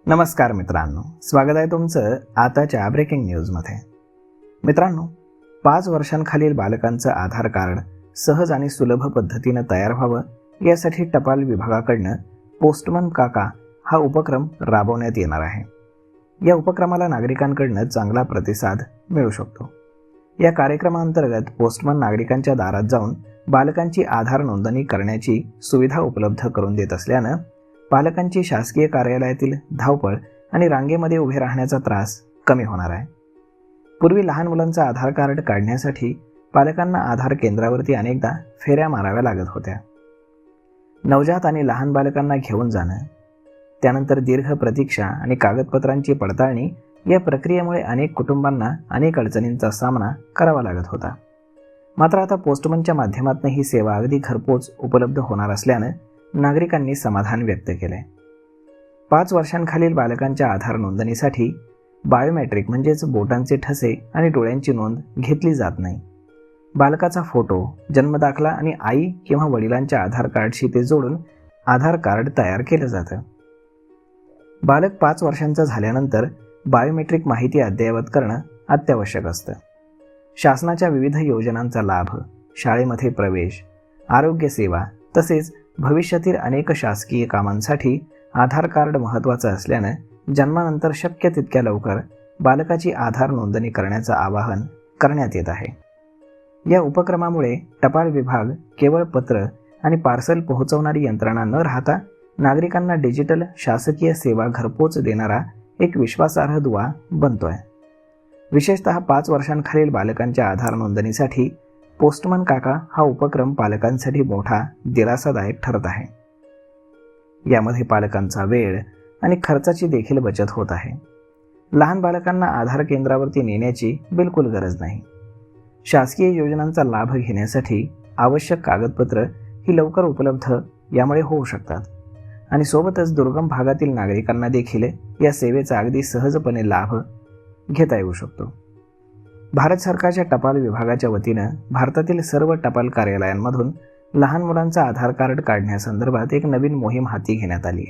नमस्कार मित्रांनो, स्वागत आहे तुमचं आताच्या ब्रेकिंग न्यूजमध्ये. मित्रांनो, 5 वर्षांखालील बालकांचं आधार कार्ड सहज आणि सुलभ पद्धतीनं तयार व्हावं यासाठी टपाल विभागाकडनं पोस्टमन काका हा उपक्रम राबवण्यात येणार आहे. या उपक्रमाला नागरिकांकडनं चांगला प्रतिसाद मिळू शकतो. या कार्यक्रमाअंतर्गत पोस्टमन नागरिकांच्या दारात जाऊन बालकांची आधार नोंदणी करण्याची सुविधा उपलब्ध करून देत असल्यानं पालकांची शासकीय कार्यालयातील धावपळ आणि रांगेमध्ये उभे राहण्याचा त्रास कमी होणार आहे. पूर्वी लहान मुलांचं आधार कार्ड काढण्यासाठी पालकांना आधार केंद्रावरती अनेकदा फेऱ्या माराव्या लागत होत्या. नवजात आणि लहान बालकांना घेऊन जाणं, त्यानंतर दीर्घ प्रतीक्षा आणि कागदपत्रांची पडताळणी या प्रक्रियेमुळे अनेक कुटुंबांना अनेक अडचणींचा सामना करावा लागत होता. मात्र आता पोस्टमनच्या माध्यमातून ही सेवा अगदी घरपोच उपलब्ध होणार असल्यानं नागरिकांनी समाधान व्यक्त केले. 5 वर्षांखालील बालकांच्या आधार नोंदणीसाठी बायोमेट्रिक म्हणजेच बोटांचे ठसे आणि डोळ्यांची नोंद घेतली जात नाही. बालकाचा फोटो, जन्मदाखला आणि आई किंवा वडिलांच्या आधार कार्डशी ते जोडून आधार कार्ड तयार केलं जातं. बालक 5 वर्षांचं झाल्यानंतर बायोमेट्रिक माहिती अद्ययावत करणं अत्यावश्यक असतं. शासनाच्या विविध योजनांचा लाभ, शाळेमध्ये प्रवेश, आरोग्य सेवा तसेच भविष्यातील अनेक शासकीय कामांसाठी आधार कार्ड महत्त्वाचं असल्यानं जन्मानंतर शक्य तितक्या लवकर बालकाची आधार नोंदणी करण्याचं आवाहन करण्यात येत आहे. या उपक्रमामुळे टपाल विभाग केवळ पत्र आणि पार्सल पोहोचवणारी यंत्रणा न राहता नागरिकांना डिजिटल शासकीय सेवा घरपोच देणारा एक विश्वासार्ह दुवा बनतोय. विशेषतः 5 वर्षांखालील बालकांच्या आधार नोंदणीसाठी पोस्टमन काका हा उपक्रम पालकांसाठी मोठा दिलासादायक ठरत आहे. यामध्ये पालकांचा वेळ आणि खर्चाची देखील बचत होत आहे. लहान बालकांना आधार केंद्रावरती नेण्याची बिलकुल गरज नाही. शासकीय योजनांचा लाभ घेण्यासाठी आवश्यक कागदपत्र ही लवकर उपलब्ध यामुळे होऊ शकतात आणि सोबतच दुर्गम भागातील नागरिकांना देखील या सेवेचा अगदी सहजपणे लाभ घेता येऊ शकतो. भारत सरकारच्या टपाल विभागाच्या वतीनं भारतातील सर्व टपाल कार्यालयांमधून लहान मुलांचं आधार कार्ड काढण्यासंदर्भात एक नवीन मोहीम हाती घेण्यात आली.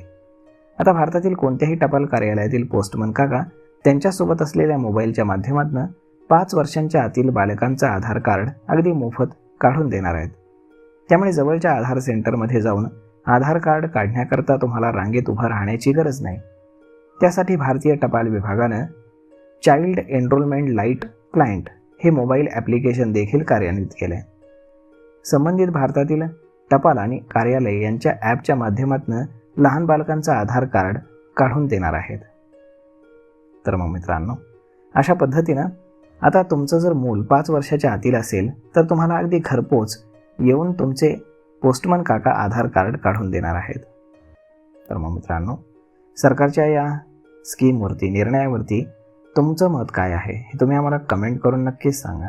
आता भारतातील कोणत्याही टपाल कार्यालयातील पोस्टमन काका त्यांच्यासोबत असलेल्या मोबाईलच्या माध्यमातून 5 वर्षांच्या आतील बालकांचं आधार कार्ड अगदी मोफत काढून देणार आहेत. त्यामुळे जवळच्या आधार सेंटरमध्ये जाऊन आधार कार्ड काढण्याकरता तुम्हाला रांगेत उभं राहण्याची गरज नाही. त्यासाठी भारतीय टपाल विभागानं चाइल्ड एनरोलमेंट लाईट क्लायंट हे मोबाईल ॲप्लिकेशन देखील कार्यान्वित केले. संबंधित भारतातील टपाल आणि कार्यालय यांच्या ॲपच्या माध्यमातून लहान बालकांचं आधार कार्ड काढून देणार आहेत. तर मग मित्रांनो, अशा पद्धतीनं आता तुमचं जर मूल 5 वर्षाच्या आतील असेल तर तुम्हाला अगदी घरपोच येऊन तुमचे पोस्टमन काका आधार कार्ड काढून देणार आहेत. तर मग मित्रांनो, सरकारच्या या स्कीमवरती, निर्णयावरती तुमचं मत काय आहे हे तुम्ही आम्हाला कमेंट करून नक्कीच सांगा.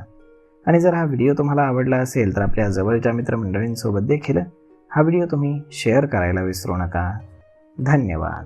आणि जर हा व्हिडिओ तुम्हाला आवडला असेल तर आपल्या जवळच्या मित्रमंडळींसोबत देखील हा व्हिडिओ तुम्ही शेअर करायला विसरू नका. धन्यवाद.